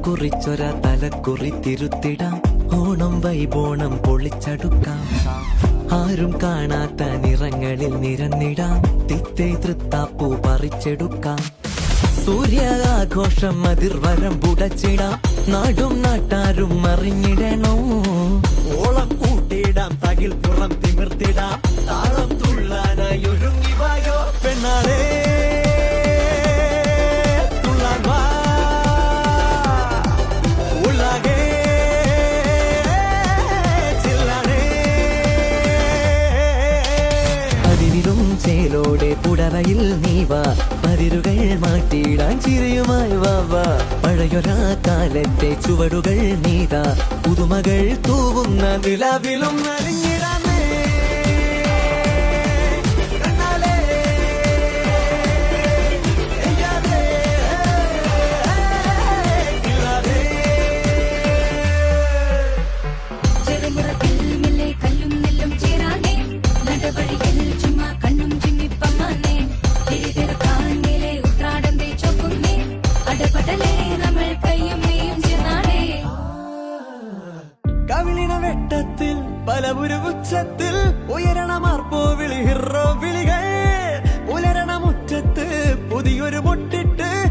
കുറിച്ചൊര തലക്കുറി തിരുത്തിടാം. ഓണം വൈബോണം പൊളിച്ചടുക്കാം. ആരും കാണാത്ത നിറങ്ങളിൽ നിരന്നിടാം. തിത്തേ തൃത്താപ്പൂ പറിച്ചെടുക്കാം. സൂര്യാഘോഷം അതിർവരം പുടച്ചിടാം. നാടും നാട്ടാരും അറിഞ്ഞിടണോ. ഓളം കൂട്ടിയിടാം, തകിൽ പുറം തിമിർത്തിടാം. താളം തുള്ളാനായി ഒരുങ്ങി വായോ പെണ്ണാളേ. ചേലോടെ പുടവയിൽ നീവാ, പതിരുകൾ മാറ്റിയിടാൻ ചിരിയുമായി വാവാ. പഴയൊരാ കാലത്തെ ചുവടുകൾ നീതാ, പുതുമകൾ തൂവുന്ന നിലവിലും നലിഞ്ഞിടാൻ. കവിളിന വെട്ടത്തിൽ പലപുരു ഉച്ചത്തിൽ ഉയരണമാർപ്പോ വിളി ഹിറോ വിളികൾ. ഉലരണ മുറ്റത്ത് പുതിയൊരു മുട്ടിട്ട്